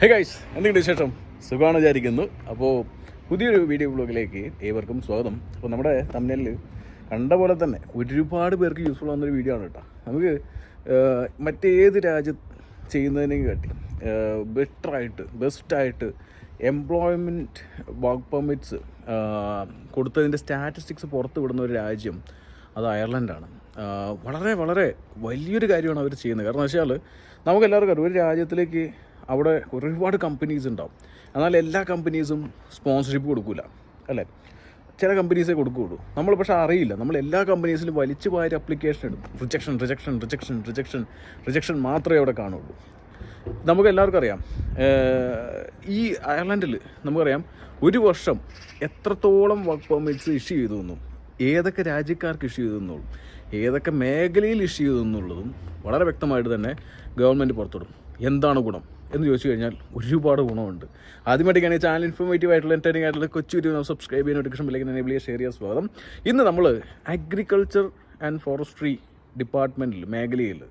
Hey guys, എന്തെങ്കിലും വിശേഷം? സുഖമാണ് വിചാരിക്കുന്നു. അപ്പോൾ പുതിയൊരു വീഡിയോ ബ്ലോഗിലേക്ക് ഏവർക്കും സ്വാഗതം. അപ്പോൾ നമ്മുടെ തമ്മിലിൽ കണ്ട പോലെ തന്നെ ഒരുപാട് പേർക്ക് യൂസ്ഫുൾ ആവുന്നൊരു വീഡിയോ ആണ് കേട്ടോ. നമുക്ക് മറ്റേത് രാജ്യം ചെയ്യുന്നതിനേയും കാട്ടി ബെസ്റ്റായിട്ട് എംപ്ലോയ്മെൻറ്റ് വർക്ക് പെർമിറ്റ്സ് കൊടുത്തതിൻ്റെ സ്റ്റാറ്റിസ്റ്റിക്സ് പുറത്ത് വിടുന്ന ഒരു രാജ്യം അത് അയർലൻഡാണ്. വളരെ വളരെ വലിയൊരു കാര്യമാണ് അവർ ചെയ്യുന്നത്. കാരണം എന്ന് വെച്ചാൽ നമുക്കെല്ലാവർക്കും അറിയാം, ഒരു രാജ്യത്തിലേക്ക് അവിടെ ഒരുപാട് കമ്പനീസ് ഉണ്ടാവും. എന്നാൽ എല്ലാ കമ്പനീസും സ്പോൺസർഷിപ്പ് കൊടുക്കില്ല, അല്ലേ? ചില കമ്പനീസേ കൊടുക്കുകയുള്ളൂ. നമ്മൾ പക്ഷേ അറിയില്ല, നമ്മൾ എല്ലാ കമ്പനീസിലും വലിച്ചു വാരി അപ്ലിക്കേഷൻ ഇടും. റിജക്ഷൻ മാത്രമേ അവിടെ കാണുള്ളൂ. നമുക്ക് എല്ലാവർക്കും അറിയാം, ഈ അയർലൻഡിൽ നമുക്കറിയാം ഒരു വർഷം എത്രത്തോളം വർക്ക് പെർമിറ്റ്സ് ഇഷ്യൂ ചെയ്തു എന്നും ഏതൊക്കെ രാജ്യക്കാർക്ക് ഇഷ്യൂ ചെയ്തെന്നുള്ളൂ, ഏതൊക്കെ മേഖലയിൽ ഇഷ്യൂ ചെയ്തെന്നുള്ളതും വളരെ വ്യക്തമായിട്ട് തന്നെ ഗവൺമെൻറ് പുറത്തുവിടും. എന്താണ് ഗുണം എന്ന് ചോദിച്ചു കഴിഞ്ഞാൽ ഒരുപാട് ഗുണമുണ്ട്. ആദ്യമായിട്ടൊക്കെയാണ് ഈ ചാനൽ ഇൻഫോർമേറ്റീവ് ആയിട്ടുള്ള എൻ്റർടൈനിങ് ആയിട്ടുള്ള കൊച്ചു വീഡിയോ സബ്സ്ക്രൈബ് ചെയ്യാൻ നോട്ടിഫിക്കേഷൻ ബെല്ലേക്ക് എനേബിൾ ചെയ്യുക, ഷെയർ ചെയ്യുക. സ്വാഗതം. ഇന്ന് നമ്മൾ അഗ്രികൾച്ചർ ആൻഡ് ഫോറസ്ട്രി ഡിപ്പാർട്ട്മെൻറ്റിൽ മേഖലയിൽ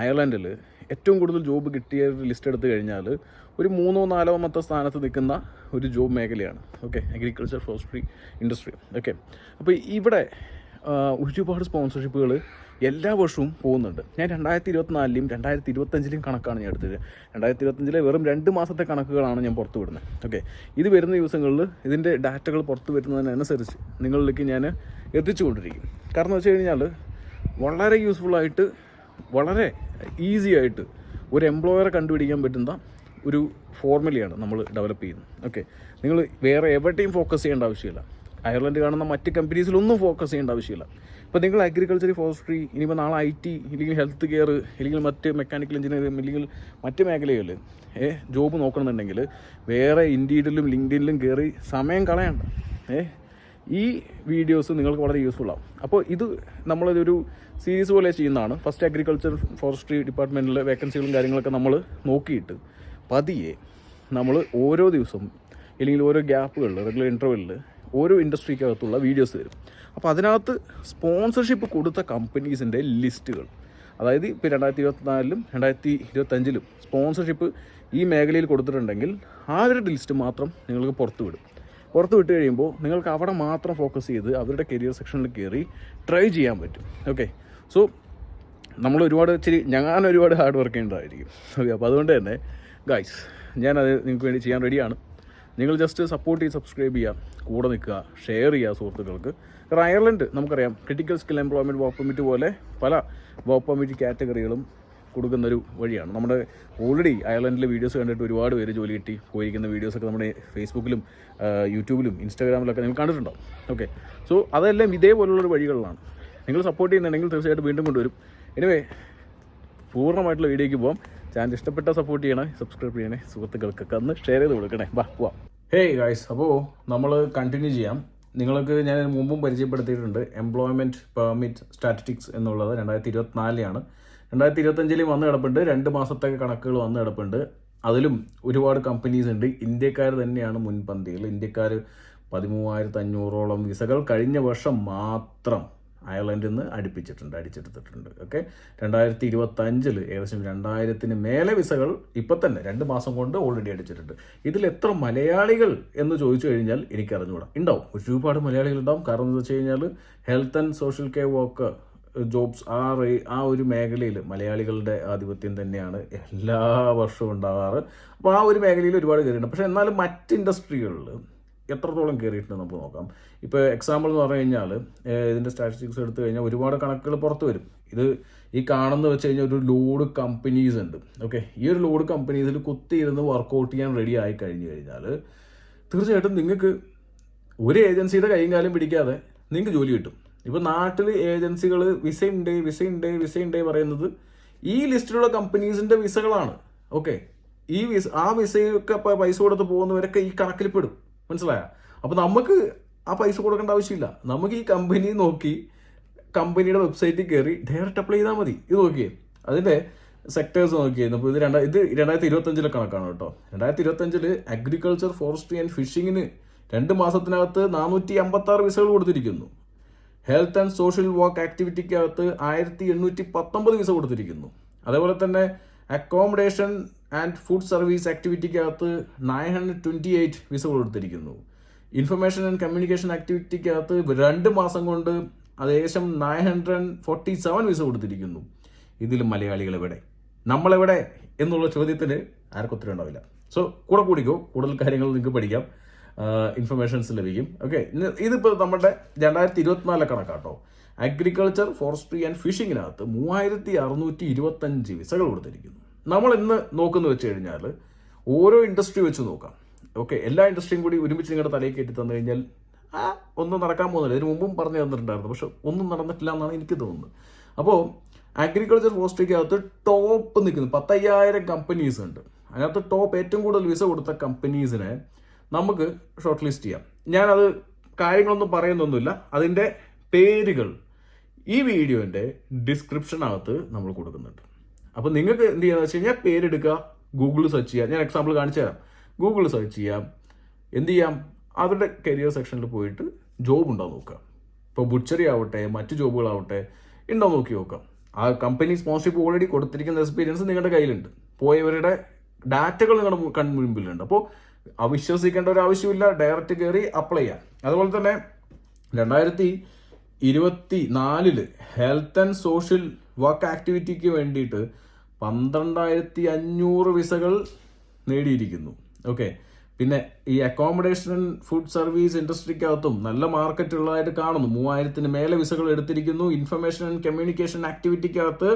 അയർലൻഡിൽ ഏറ്റവും കൂടുതൽ ജോബ് കിട്ടിയ ലിസ്റ്റ് എടുത്തു കഴിഞ്ഞാൽ ഒരു 3-4 സ്ഥാനത്ത് നിൽക്കുന്ന ഒരു ജോബ് മേഖലയാണ്. Okay, agriculture forestry industry. Okay, അപ്പോൾ ഇവിടെ ഒരുപാട് സ്പോൺസർഷിപ്പുകൾ എല്ലാ വർഷവും പോകുന്നുണ്ട്. ഞാൻ 2024-ലെയും 2025-ലെയും കണക്കാണ് ഞാൻ എടുത്തത്. 2025-ലെ വെറും 2 മാസത്തെ കണക്കുകളാണ് ഞാൻ പുറത്തു വിടുന്നത്. ഓക്കെ, ഇത് വരുന്ന ദിവസങ്ങളിൽ ഇതിൻ്റെ ഡാറ്റകൾ പുറത്തു വരുന്നതിനനുസരിച്ച് നിങ്ങളിലേക്ക് ഞാൻ എത്തിച്ചുകൊണ്ടിരിക്കും. കാരണം എന്ന് വെച്ച് കഴിഞ്ഞാൽ വളരെ യൂസ്ഫുള്ളായിട്ട് വളരെ ഈസി ആയിട്ട് ഒരു എംപ്ലോയറെ കണ്ടുപിടിക്കാൻ പറ്റുന്ന ഒരു ഫോർമുലയാണ് നമ്മൾ ഡെവലപ്പ് ചെയ്യുന്നത്. ഓക്കെ, നിങ്ങൾ വേറെ എവിടെയും ഫോക്കസ് ചെയ്യേണ്ട ആവശ്യമില്ല. അയർലൻഡ് കാണുന്ന മറ്റ് കമ്പനീസിലൊന്നും ഫോക്കസ് ചെയ്യേണ്ട ആവശ്യമില്ല. ഇപ്പോൾ നിങ്ങൾ അഗ്രികൾച്ചർ ഫോറസ്ട്രി, ഇനിയിപ്പോൾ നാളെ IT ഇല്ലെങ്കിൽ ഹെൽത്ത് കെയർ ഇല്ലെങ്കിൽ മറ്റ് മെക്കാനിക്കൽ എഞ്ചിനീയറിംഗ് ഇല്ലെങ്കിൽ മറ്റ് മേഖലകളിൽ ജോബ് നോക്കണമെന്നുണ്ടെങ്കിൽ വേറെ ഇൻഡീഡിലും ലിങ്ക്ഡിനിലും കയറി സമയം കളയണ്ട. ഈ വീഡിയോസ് നിങ്ങൾക്ക് വളരെ യൂസ്ഫുൾ ആവും. അപ്പോൾ ഇത് നമ്മളിതൊരു സീരീസ് പോലെ ചെയ്യുന്നതാണ്. ഫസ്റ്റ് അഗ്രികൾച്ചർ ഫോറസ്ട്രി ഡിപ്പാർട്ട്മെൻറ്റിലെ വേക്കൻസികളും കാര്യങ്ങളൊക്കെ നമ്മൾ നോക്കിയിട്ട് പതിയെ നമ്മൾ ഓരോ ദിവസവും അല്ലെങ്കിൽ ഓരോ ഗ്യാപ്പുകളിൽ റെഗുലർ ഇൻ്റർവെല്ലിൽ ഓരോ ഇൻഡസ്ട്രിക്കകത്തുള്ള വീഡിയോസ് തരും. അപ്പോൾ അതിനകത്ത് സ്പോൺസർഷിപ്പ് കൊടുത്ത കമ്പനീസിൻ്റെ ലിസ്റ്റുകൾ, അതായത് ഇപ്പോൾ 2024-ലും 2025-ലും സ്പോൺസർഷിപ്പ് ഈ മേഖലയിൽ കൊടുത്തിട്ടുണ്ടെങ്കിൽ ആ ഒരു ലിസ്റ്റ് മാത്രം നിങ്ങൾക്ക് പുറത്ത് വിട്ട് കഴിയുമ്പോൾ നിങ്ങൾക്ക് അവിടെ മാത്രം ഫോക്കസ് ചെയ്ത് അവരുടെ കരിയർ സെക്ഷനിൽ കയറി ട്രൈ ചെയ്യാൻ പറ്റും. ഓക്കെ, സോ ഞാൻ ഒരുപാട് ഹാർഡ് വർക്ക് ചെയ്യേണ്ടതായിരിക്കും. ഓക്കെ, അപ്പോൾ അതുകൊണ്ട് തന്നെ ഗൈസ്, ഞാനത് നിങ്ങൾക്ക് വേണ്ടി ചെയ്യാൻ റെഡിയാണ്. നിങ്ങൾ ജസ്റ്റ് സപ്പോർട്ട് ചെയ്ത് സബ്സ്ക്രൈബ് ചെയ്യുക, കൂടെ നിൽക്കുക, ഷെയർ ചെയ്യുക സുഹൃത്തുക്കൾക്ക്. കാരണം അയർലൻഡ് നമുക്കറിയാം critical skill employment work permit പോലെ പല വർക്ക് പെർമിറ്റ് കാറ്റഗറികളും കൊടുക്കുന്നൊരു വഴിയാണ്. നമ്മുടെ ഓൾറെഡി അയർലൻഡിലെ വീഡിയോസ് കണ്ടിട്ട് ഒരുപാട് പേര് ജോലി കിട്ടി പോയിരിക്കുന്ന വീഡിയോസൊക്കെ നമ്മുടെ ഫേസ്ബുക്കിലും യൂട്യൂബിലും ഇൻസ്റ്റാഗ്രാമിലൊക്കെ നിങ്ങൾ കണ്ടിട്ടുണ്ടാവും. ഓക്കെ, സോ അതെല്ലാം ഇതേപോലുള്ളൊരു വഴികളിലാണ്. നിങ്ങൾ സപ്പോർട്ട് ചെയ്യുന്നുണ്ടെങ്കിൽ തീർച്ചയായിട്ടും വീണ്ടും കൊണ്ടുവരും. എനിവേ, പൂർണ്ണമായിട്ടുള്ള വീഡിയോയ്ക്ക് പോകാം. ചാനൽ ഇഷ്ടപ്പെട്ട സപ്പോർട്ട് ചെയ്യണേ, സബ്സ്ക്രൈബ് ചെയ്യണേ, സുഹൃത്തുക്കൾക്കൊക്കെ ഒന്ന് ഷെയർ ചെയ്ത് കൊടുക്കണേ. പോവാം. ഹേയ് ഗൈസ്, അപ്പോൾ നമ്മൾ കണ്ടിന്യൂ ചെയ്യാം. നിങ്ങൾക്ക് ഞാൻ മുമ്പും പരിചയപ്പെടുത്തിയിട്ടുണ്ട് എംപ്ലോയ്മെൻറ്റ് പെർമിറ്റ് സ്റ്റാറ്റിസ്റ്റിക്സ് എന്നുള്ളത് 2024-ലാണ്. 2025-ലും വന്ന് കിടപ്പുണ്ട്. 2 മാസത്തെ കണക്കുകൾ വന്ന് കിടപ്പുണ്ട്. അതിലും ഒരുപാട് കമ്പനീസ് ഉണ്ട്. ഇന്ത്യക്കാർ തന്നെയാണ് മുൻപന്തിയിൽ. ഇന്ത്യക്കാർ 13,500-ഓളം വിസകൾ കഴിഞ്ഞ വർഷം മാത്രം അയർലൻഡിൽ നിന്ന് അടിച്ചെടുത്തിട്ടുണ്ട്. ഓക്കെ, 2025-ൽ ഏകദേശം 2000-ന് മേലെ വിസകൾ ഇപ്പം തന്നെ 2 മാസം കൊണ്ട് ഓൾറെഡി അടിച്ചിട്ടുണ്ട്. ഇതിൽ എത്ര മലയാളികൾ എന്ന് ചോദിച്ചു കഴിഞ്ഞാൽ എനിക്കറിഞ്ഞുകൂടാ. ഉണ്ടാവും, ഒരുപാട് മലയാളികൾ ഉണ്ടാവും. കാരണം എന്താ വെച്ച് കഴിഞ്ഞാൽ health and social care work jobs ആ ഒരു മേഖലയിൽ മലയാളികളുടെ ആധിപത്യം തന്നെയാണ് എല്ലാ വർഷവും ഉണ്ടാകാറ്. അപ്പോൾ ആ ഒരു മേഖലയിൽ ഒരുപാട് കയറിയിട്ടുണ്ട്. പക്ഷേ എന്നാലും മറ്റ് ഇൻഡസ്ട്രികളിൽ എത്രത്തോളം കയറിയിട്ടുണ്ട് നമുക്ക് നോക്കാം. ഇപ്പോൾ എക്സാമ്പിൾ എന്ന് പറഞ്ഞു കഴിഞ്ഞാൽ ഇതിൻ്റെ സ്റ്റാറ്റിസ്റ്റിക്സ് എടുത്തു കഴിഞ്ഞാൽ ഒരുപാട് കണക്കുകൾ പുറത്ത് വരും. ഇത് ഈ കാണുന്ന വെച്ച് കഴിഞ്ഞാൽ ഒരു ലോഡ് കമ്പനീസ് ഉണ്ട്. ഓക്കെ, ഈ ഒരു ലോഡ് കമ്പനീസിൽ കുത്തിയിരുന്ന് വർക്കൗട്ട് ചെയ്യാൻ റെഡി ആയി കഴിഞ്ഞു കഴിഞ്ഞാൽ തീർച്ചയായിട്ടും നിങ്ങൾക്ക് ഒരു ഏജൻസിയുടെ കൈയും കാലം പിടിക്കാതെ നിങ്ങൾക്ക് ജോലി കിട്ടും. ഇപ്പോൾ നാട്ടിൽ ഏജൻസികൾ വിസയുണ്ട് പറയുന്നത് ഈ ലിസ്റ്റിലുള്ള കമ്പനീസിൻ്റെ വിസകളാണ്. ഓക്കെ, ആ വിസയൊക്കെ പൈസ കൊടുത്ത് പോകുന്നവരൊക്കെ ഈ കണക്കിൽ പെടും. മനസ്സിലായ? അപ്പോൾ നമുക്ക് ആ പൈസ കൊടുക്കേണ്ട ആവശ്യമില്ല. നമുക്ക് ഈ കമ്പനി നോക്കി കമ്പനിയുടെ വെബ്സൈറ്റിൽ കയറി ഡയറക്റ്റ് അപ്ലൈ ചെയ്താൽ മതി. ഇത് നോക്കിയേ, അതിൻ്റെ സെക്ടേഴ്സ് നോക്കിയായിരുന്നു. ഇപ്പോൾ ഇത് 2025-ലെ കണക്കാണ് കേട്ടോ. 2025-ൽ അഗ്രികൾച്ചർ ഫോറസ്ട്രി ആൻഡ് ഫിഷിങ്ങിന് 2 മാസത്തിനകത്ത് 456 വിസകൾ കൊടുത്തിരിക്കുന്നു. ഹെൽത്ത് ആൻഡ് സോഷ്യൽ വർക്ക് ആക്ടിവിറ്റിക്കകത്ത് 1819 വിസ കൊടുത്തിരിക്കുന്നു. അതേപോലെ തന്നെ അക്കോമഡേഷൻ ആൻഡ് ഫുഡ് സർവീസ് ആക്ടിവിറ്റിക്കകത്ത് 928 വിസകൾ കൊടുത്തിരിക്കുന്നു. ഇൻഫർമേഷൻ ആൻഡ് കമ്മ്യൂണിക്കേഷൻ ആക്ടിവിറ്റിക്കകത്ത് 2 മാസം കൊണ്ട് ഏകദേശം 947 വിസ കൊടുത്തിരിക്കുന്നു. ഇതിൽ മലയാളികൾ എവിടെ, നമ്മളെവിടെ എന്നുള്ള ചോദ്യത്തിന് ആർക്കും ഉത്തരം ഉണ്ടാവില്ല. സോ കൂടെ കൂടിക്കോ, കൂടുതൽ കാര്യങ്ങൾ നിങ്ങൾക്ക് പഠിക്കാം, ഇൻഫർമേഷൻസ് ലഭിക്കും. ഓക്കെ, ഇതിപ്പോൾ നമ്മുടെ 2024 കണക്കാട്ടോ. അഗ്രികൾച്ചർ, ഫോറസ്ട്രി ആൻഡ് ഫിഷിങ്ങിനകത്ത് 3625 വിസകൾ കൊടുത്തിരിക്കുന്നു. നമ്മൾ ഇന്ന് നോക്കുന്നത് വെച്ച് കഴിഞ്ഞാൽ ഓരോ ഇൻഡസ്ട്രി വെച്ച് നോക്കാം. ഓക്കെ, എല്ലാ ഇൻഡസ്ട്രിയും കൂടി ഒരുമിച്ച് നിങ്ങളുടെ തലയിൽ കയറ്റി തന്നു കഴിഞ്ഞാൽ ഒന്നും നടക്കാൻ പോകുന്നില്ല. ഇതിന് മുമ്പും പറഞ്ഞു തന്നിട്ടുണ്ടായിരുന്നു, പക്ഷെ ഒന്നും നടന്നിട്ടില്ല എന്നാണ് എനിക്ക് തോന്നുന്നത്. അപ്പോൾ അഗ്രികൾച്ചർ ഫോറസ്ട്രിക്കകത്ത് ടോപ്പ് നിൽക്കുന്നത് 10,000 കമ്പനീസ് ഉണ്ട്. അതിനകത്ത് ടോപ്പ് ഏറ്റവും കൂടുതൽ വിസ കൊടുത്ത കമ്പനീസിനെ നമുക്ക് ഷോർട്ട് ലിസ്റ്റ് ചെയ്യാം. ഞാനത് കാര്യങ്ങളൊന്നും പറയുന്നൊന്നുമില്ല, അതിൻ്റെ പേരുകൾ ഈ വീഡിയോൻ്റെ ഡിസ്ക്രിപ്ഷനകത്ത് നമ്മൾ കൊടുക്കുന്നുണ്ട്. അപ്പോൾ നിങ്ങൾക്ക് എന്ത് ചെയ്യാന്ന് വെച്ച് കഴിഞ്ഞാൽ പേരെടുക്കുക, ഗൂഗിളിൽ സെർച്ച് ചെയ്യുക. ഞാൻ എക്സാമ്പിൾ കാണിച്ചു തരാം. ഗൂഗിളിൽ സെർച്ച് ചെയ്യാം, എന്ത് ചെയ്യാം, അവരുടെ കരിയർ സെക്ഷനിൽ പോയിട്ട് ജോബ് ഉണ്ടോ നോക്കുക. ഇപ്പോൾ ബുച്ചറി ആവട്ടെ, മറ്റ് ജോബുകളാവട്ടെ, ഉണ്ടോ നോക്കി നോക്കാം. ആ കമ്പനി സ്പോൺസർഷിപ്പ് ഓൾറെഡി കൊടുത്തിരിക്കുന്ന എക്സ്പീരിയൻസ് നിങ്ങളുടെ കയ്യിലുണ്ട്, പോയവരുടെ ഡാറ്റകൾ നിങ്ങളുടെ കൺമുമ്പിലുണ്ട്. അപ്പോൾ അവിശ്വസിക്കേണ്ട ഒരു ആവശ്യമില്ല, ഡയറക്റ്റ് കയറി അപ്ലൈ ചെയ്യാം. അതുപോലെ തന്നെ 2024 ഹെൽത്ത് ആൻഡ് സോഷ്യൽ വർക്ക് ആക്ടിവിറ്റിക്ക് വേണ്ടിയിട്ട് 12,500 വിസകൾ നേടിയിരിക്കുന്നു. ഓക്കെ, പിന്നെ ഈ അക്കോമഡേഷൻ ആൻഡ് ഫുഡ് സർവീസ് ഇൻഡസ്ട്രിക്കകത്തും നല്ല മാർക്കറ്റ് ഉള്ളതായിട്ട് കാണുന്നു. 3000 മേലെ വിസകൾ എടുത്തിരിക്കുന്നു. ഇൻഫർമേഷൻ ആൻഡ് കമ്മ്യൂണിക്കേഷൻ ആക്ടിവിറ്റിക്കകത്ത്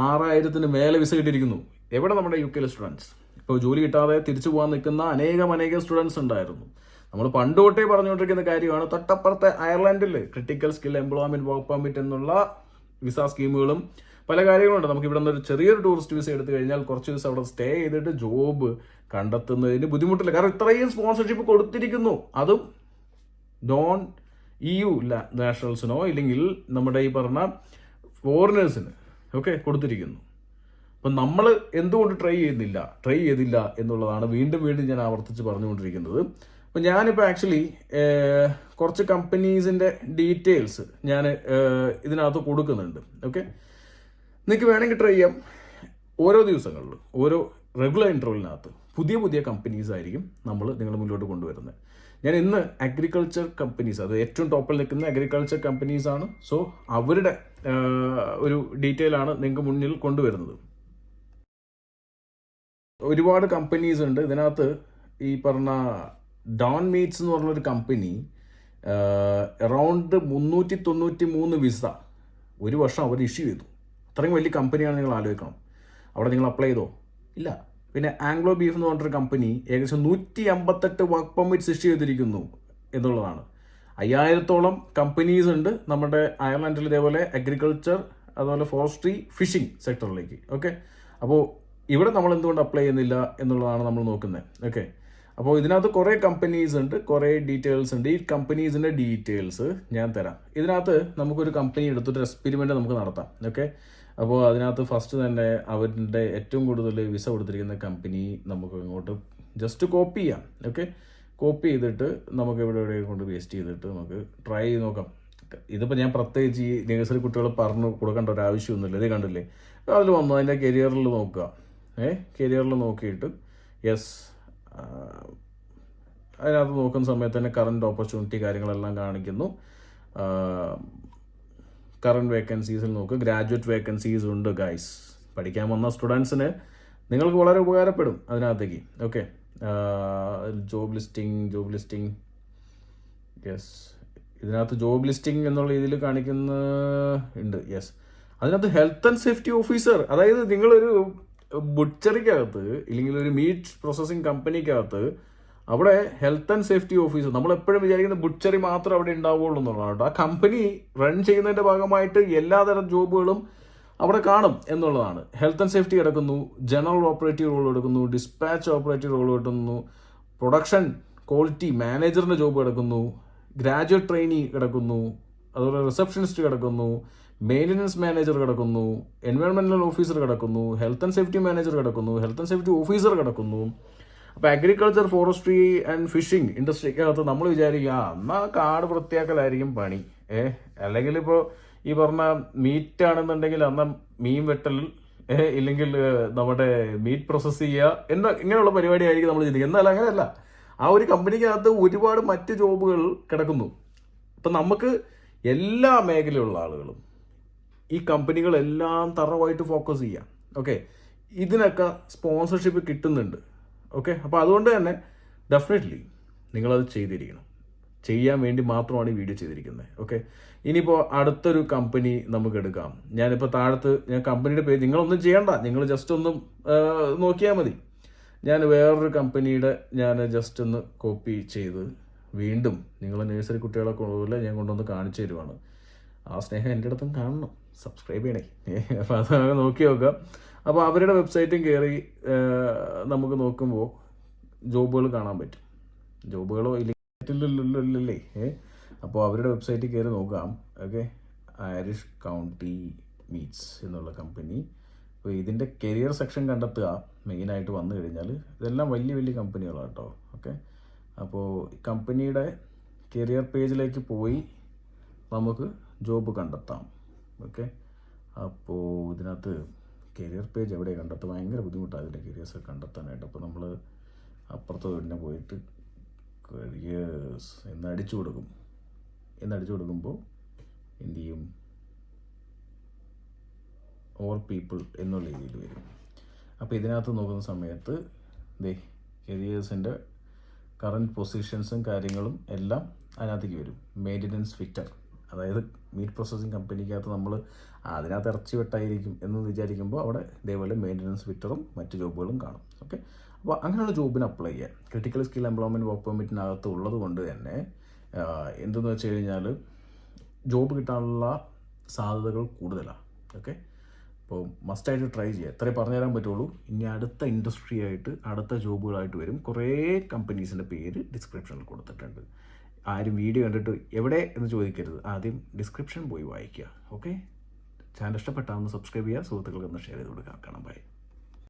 6,000 മേലെ വിസ കിട്ടിയിരിക്കുന്നു. എവിടെ? നമ്മുടെ UK സ്റ്റുഡൻസ്. ഇപ്പോൾ ജോലി കിട്ടാതെ തിരിച്ചു പോകാൻ നിൽക്കുന്ന അനേകം സ്റ്റുഡൻസ് ഉണ്ടായിരുന്നു. നമ്മൾ പണ്ട് തൊട്ടേ പറഞ്ഞുകൊണ്ടിരിക്കുന്ന കാര്യമാണ്. തൊട്ടപ്പുറത്തെ അയർലൻഡിൽ critical skill employment work permit എന്നുള്ള വിസ സ്കീമുകളും പല കാര്യങ്ങളുണ്ട്. നമുക്ക് ഇവിടെ നിന്ന് ഒരു ചെറിയൊരു ടൂറിസ്റ്റ് വിസ എടുത്തു കഴിഞ്ഞാൽ കുറച്ച് ദിവസം അവിടെ സ്റ്റേ ചെയ്തിട്ട് ജോബ് കണ്ടെത്തുന്നതിന് ബുദ്ധിമുട്ടില്ല. കാരണം ഇത്രയും സ്പോൺസർഷിപ്പ് കൊടുത്തിരിക്കുന്നു. അതും നോൺ EU നാഷണൽസിനോ ഇല്ലെങ്കിൽ നമ്മുടെ ഈ പറഞ്ഞ ഫോറിനേഴ്സിന് ഒക്കെ കൊടുത്തിരിക്കുന്നു. അപ്പം നമ്മൾ എന്തുകൊണ്ട് ട്രൈ ചെയ്തില്ല എന്നുള്ളതാണ് വീണ്ടും ഞാൻ ആവർത്തിച്ച് പറഞ്ഞുകൊണ്ടിരിക്കുന്നത്. അപ്പം ഞാനിപ്പോൾ ആക്ച്വലി കുറച്ച് കമ്പനീസിൻ്റെ ഡീറ്റെയിൽസ് ഞാൻ ഇതിനകത്ത് കൊടുക്കുന്നുണ്ട്. ഓക്കെ, നിങ്ങൾക്ക് വേണമെങ്കിൽ ട്രൈ ചെയ്യാം. ഓരോ ദിവസങ്ങളിൽ ഓരോ റെഗുലർ ഇൻ്റർവെലിനകത്ത് പുതിയ കമ്പനീസ് ആയിരിക്കും നമ്മൾ നിങ്ങളുടെ മുന്നോട്ട് കൊണ്ടുവരുന്നത്. ഞാൻ ഇന്ന് അഗ്രികൾച്ചർ കമ്പനീസ്, അത് ഏറ്റവും ടോപ്പിൽ നിൽക്കുന്ന അഗ്രികൾച്ചർ കമ്പനീസാണ്. സോ അവരുടെ ഒരു ഡീറ്റെയിൽ ആണ് നിങ്ങൾക്ക് മുന്നിൽ കൊണ്ടുവരുന്നത്. ഒരുപാട് കമ്പനീസ് ഉണ്ട് ഇതിനകത്ത്. ഈ പറഞ്ഞ ഡോൺ മീറ്റ്സ് എന്ന് പറഞ്ഞൊരു കമ്പനി അറൗണ്ട് 393 വിസ ഒരു വർഷം അവർ ഇഷ്യൂ ചെയ്തു. അത്രയും വലിയ കമ്പനിയാണ്, നിങ്ങൾ ആലോചിക്കണം. അവിടെ നിങ്ങൾ അപ്ലൈ ചെയ്തോ? ഇല്ല. പിന്നെ ആംഗ്ലോ ബീഫ് എന്ന് പറഞ്ഞൊരു കമ്പനി ഏകദേശം 158 വർക്ക് പെർമിറ്റ്സ് ഇഷ്യൂ ചെയ്തിരിക്കുന്നു എന്നുള്ളതാണ്. 5000-ഓളം കമ്പനീസ് ഉണ്ട് നമ്മുടെ അയർലൻഡിൽ ഇതേപോലെ അഗ്രികൾച്ചർ, അതുപോലെ ഫോറസ്ട്രി, ഫിഷിംഗ് സെക്ടറിലേക്ക്. ഓക്കെ, അപ്പോൾ ഇവിടെ നമ്മൾ എന്തുകൊണ്ട് അപ്ലൈ ചെയ്യുന്നില്ല എന്നുള്ളതാണ് നമ്മൾ നോക്കുന്നത്. ഓക്കെ, അപ്പോൾ ഇതിനകത്ത് കുറേ കമ്പനീസ് ഉണ്ട്, കുറേ ഡീറ്റെയിൽസ് ഉണ്ട്. ഈ കമ്പനീസിൻ്റെ ഡീറ്റെയിൽസ് ഞാൻ തരാം. ഇതിനകത്ത് നമുക്കൊരു കമ്പനി എടുത്തിട്ട് എക്സ്പെരിമെൻറ്റ് നമുക്ക് നടത്താം. ഓക്കെ, അപ്പോൾ അതിനകത്ത് ഫസ്റ്റ് തന്നെ അവരുടെ ഏറ്റവും കൂടുതൽ വിസ കൊടുത്തിരിക്കുന്ന കമ്പനി നമുക്ക് ഇങ്ങോട്ട് ജസ്റ്റ് കോപ്പി ചെയ്യാം. ഓക്കെ, കോപ്പി ചെയ്തിട്ട് നമുക്ക് ഇവിടെ കൊണ്ട് പേസ്റ്റ് ചെയ്തിട്ട് നമുക്ക് ട്രൈ ചെയ്ത് നോക്കാം. ഇതിപ്പോൾ ഞാൻ പ്രത്യേകിച്ച് ഈ നഴ്സറി കുട്ടികൾ പറഞ്ഞു കൊടുക്കേണ്ട ഒരു ആവശ്യമൊന്നുമില്ല. ഇത് കണ്ടില്ലേ, അതിൽ വന്നു അതിൻ്റെ കരിയറിൽ നോക്കുക. കരിയറിൽ നോക്കിയിട്ട് യെസ്, അതിനകത്ത് നോക്കുന്ന സമയത്ത് തന്നെ കറണ്ട് ഓപ്പർച്യൂണിറ്റി കാര്യങ്ങളെല്ലാം കാണിക്കുന്നു. കറണ്ട് വേക്കൻസീസിൽ നോക്കുക, ഗ്രാജുവേറ്റ് വേക്കൻസീസ് ഉണ്ട് ഗൈസ്. പഠിക്കാൻ വന്ന സ്റ്റുഡൻസിന് നിങ്ങൾക്ക് വളരെ ഉപകാരപ്പെടും അതിനകത്തേക്ക്. ഓക്കെ, ജോബ് ലിസ്റ്റിംഗ് യെസ്, ഇതിനകത്ത് ജോബ് ലിസ്റ്റിംഗ് എന്നുള്ള രീതിയിൽ കാണിക്കുന്ന ഉണ്ട്. യെസ്, അതിനകത്ത് ഹെൽത്ത് ആൻഡ് സേഫ്റ്റി ഓഫീസർ, അതായത് നിങ്ങളൊരു ബുച്ചറിക്കകത്ത് ഇല്ലെങ്കിൽ ഒരു മീറ്റ് പ്രോസസ്സിങ് കമ്പനിക്കകത്ത് അവിടെ ഹെൽത്ത് ആൻഡ് സേഫ്റ്റി ഓഫീസർ, നമ്മളെപ്പോഴും വിചാരിക്കുന്ന ബുച്ചറി മാത്രം അവിടെ ഉണ്ടാവുള്ളൂ എന്നുള്ളതാണ് കേട്ടോ. ആ കമ്പനി റൺ ചെയ്യുന്നതിൻ്റെ ഭാഗമായിട്ട് എല്ലാതരം ജോബുകളും അവിടെ കാണും എന്നുള്ളതാണ്. ഹെൽത്ത് ആൻഡ് സേഫ്റ്റി കിടക്കുന്നു, ജനറൽ ഓപ്പറേറ്റീവ് റോൾ എടുക്കുന്നു, ഡിസ്പാച്ച് ഓപ്പറേറ്റീവ് റോൾ കിട്ടുന്നു, പ്രൊഡക്ഷൻ ക്വാളിറ്റി മാനേജറിൻ്റെ ജോബ് കിടക്കുന്നു, ഗ്രാജുവേറ്റ് ട്രെയിനി കിടക്കുന്നു, അതുപോലെ റിസപ്ഷനിസ്റ്റ് കിടക്കുന്നു, മെയിൻ്റനൻസ് മാനേജർ കിടക്കുന്നു, എൻവയോൺമെൻറ്റൽ ഓഫീസർ കിടക്കുന്നു, ഹെൽത്ത് ആൻഡ് സേഫ്റ്റി മാനേജർ കിടക്കുന്നു, ഹെൽത്ത് ആൻഡ് സേഫ്റ്റി ഓഫീസർ കിടക്കുന്നു. അപ്പോൾ അഗ്രികൾച്ചർ, ഫോറസ്ട്രി ആൻഡ് ഫിഷിംഗ് ഇൻഡസ്ട്രിക്കകത്ത് നമ്മൾ വിചാരിക്കുക എന്നാൽ കാട് വൃത്തിയാക്കലായിരിക്കും പണി. അല്ലെങ്കിൽ ഇപ്പോൾ ഈ പറഞ്ഞ മീറ്റ് ആണെന്നുണ്ടെങ്കിൽ എന്നാൽ മീൻ വെട്ടൽ ഇല്ലെങ്കിൽ നമ്മുടെ മീറ്റ് പ്രോസസ്സ് ചെയ്യുക ഇങ്ങനെയുള്ള പരിപാടി ആയിരിക്കും നമ്മൾ ചിന്തിക്കുക. എന്നാൽ അങ്ങനെയല്ല, ആ ഒരു കമ്പനിക്കകത്ത് ഒരുപാട് മറ്റ് ജോബുകൾ കിടക്കുന്നു. ഇപ്പം നമുക്ക് എല്ലാ മേഖലയിലുള്ള ആളുകളും ഈ കമ്പനികളെല്ലാം തറവായിട്ട് ഫോക്കസ് ചെയ്യാം. ഓക്കെ, ഇതിനൊക്കെ സ്പോൺസർഷിപ്പ് കിട്ടുന്നുണ്ട്. ഓക്കെ, അപ്പോൾ അതുകൊണ്ട് തന്നെ ഡെഫിനറ്റ്ലി നിങ്ങളത് ചെയ്തിരിക്കണം. ചെയ്യാൻ വേണ്ടി മാത്രമാണ് ഈ വീഡിയോ ചെയ്തിരിക്കുന്നത്. ഓക്കെ, ഇനിയിപ്പോൾ അടുത്തൊരു കമ്പനി നമുക്ക് എടുക്കാം. ഞാനിപ്പോൾ താഴത്ത് ഞാൻ കമ്പനിയുടെ പേര്, നിങ്ങളൊന്നും ചെയ്യണ്ട, നിങ്ങൾ ജസ്റ്റ് ഒന്ന് നോക്കിയാൽ മതി. ഞാൻ വേറൊരു കമ്പനിയുടെ ഞാൻ ജസ്റ്റ് ഒന്ന് കോപ്പി ചെയ്ത് വീണ്ടും നിങ്ങൾ നഴ്സറി കുട്ടികളൊക്കെ ഉള്ളതുപോലെ ഞാൻ കൊണ്ടുവന്ന് കാണിച്ചു തരുവാണ്. ആ സ്നേഹം എൻ്റെ അടുത്തും കാണണം, സബ്സ്ക്രൈബ് ചെയ്യണേ. അപ്പോൾ അത് നോക്കി നോക്കാം. അപ്പോൾ അവരുടെ വെബ്സൈറ്റും കയറി നമുക്ക് നോക്കുമ്പോൾ ജോബുകൾ കാണാൻ പറ്റും. ജോബുകളോ ഇല്ലേ അപ്പോൾ അവരുടെ വെബ്സൈറ്റിൽ കയറി നോക്കാം. ഓക്കെ, ഐറിഷ് കൗണ്ടി മീറ്റ്സ് എന്നുള്ള കമ്പനി. അപ്പോൾ ഇതിൻ്റെ കരിയർ സെക്ഷൻ കണ്ടെത്തുക മെയിനായിട്ട് വന്നു കഴിഞ്ഞാൽ. ഇതെല്ലാം വലിയ വലിയ കമ്പനികളാണ് കേട്ടോ. ഓക്കെ, അപ്പോൾ കമ്പനിയുടെ കരിയർ പേജിലേക്ക് പോയി നമുക്ക് ജോബ് കണ്ടെത്താം. ഓക്കെ, അപ്പോൾ ഇതിനകത്ത് കരിയർ പേജ് എവിടെ കണ്ടെത്താൻ ഭയങ്കര ബുദ്ധിമുട്ടാണ് ഇതിൻ്റെ കരിയേഴ്സ് കണ്ടെത്താനായിട്ട്. അപ്പോൾ നമ്മൾ അപ്പുറത്ത് തന്നെ പോയിട്ട് കരിയേഴ്സ് എന്നടിച്ചു കൊടുക്കുമ്പോൾ എന്ത് ചെയ്യും, ഓൾ പീപ്പിൾ എന്നുള്ള രീതിയിൽ വരും. അപ്പോൾ ഇതിനകത്ത് നോക്കുന്ന സമയത്ത് കരിയേഴ്സിൻ്റെ കറൻറ്റ് പൊസിഷൻസും കാര്യങ്ങളും എല്ലാം അതിനകത്തേക്ക് വരും. മെയിൻ്റനൻസ് ഫിറ്റർ, അതായത് മീറ്റ് പ്രോസസ്സിങ് കമ്പനിക്കകത്ത് നമ്മൾ അതിനകത്ത് ഇറച്ചി വെട്ടായിരിക്കും എന്ന് വിചാരിക്കുമ്പോൾ അവിടെ ഇതേപോലെ മെയിൻ്റനൻസ് ഫിറ്ററും മറ്റ് ജോബുകളും കാണും. ഓക്കെ, അപ്പോൾ അങ്ങനെയുള്ള ജോബിന് അപ്ലൈ ചെയ്യാം. ക്രിട്ടിക്കൽ സ്കിൽ എംപ്ലോയ്മെൻറ്റ് വർക്ക് പെർമിറ്റിനകത്ത് ഉള്ളത് കൊണ്ട് തന്നെ എന്തെന്ന് വെച്ച് കഴിഞ്ഞാൽ ജോബ് കിട്ടാനുള്ള സാധ്യതകൾ കൂടുതലാണ്. ഓക്കെ, അപ്പോൾ മസ്റ്റായിട്ട് ട്രൈ ചെയ്യുക. എത്രയും പറഞ്ഞുതരാൻ പറ്റുള്ളൂ. ഇനി അടുത്ത ഇൻഡസ്ട്രി ആയിട്ട് അടുത്ത ജോബുകളായിട്ട് വരും. കുറേ കമ്പനീസിൻ്റെ പേര് ഡിസ്ക്രിപ്ഷനിൽ കൊടുത്തിട്ടുണ്ട്. ആരും വീഡിയോ കണ്ടിട്ട് എവിടെ എന്ന് ചോദിക്കരുത്, ആദ്യം ഡിസ്ക്രിപ്ഷൻ പോയി വായിക്കുക. ഓക്കെ, ചാനൽ ഇഷ്ടപ്പെട്ടാൽ ഒന്ന് സബ്സ്ക്രൈബ് ചെയ്യുക, സുഹൃത്തുക്കൾക്ക് ഒന്ന് ഷെയർ ചെയ്ത് കൊടുക്കുക. കാണാം, ബൈ.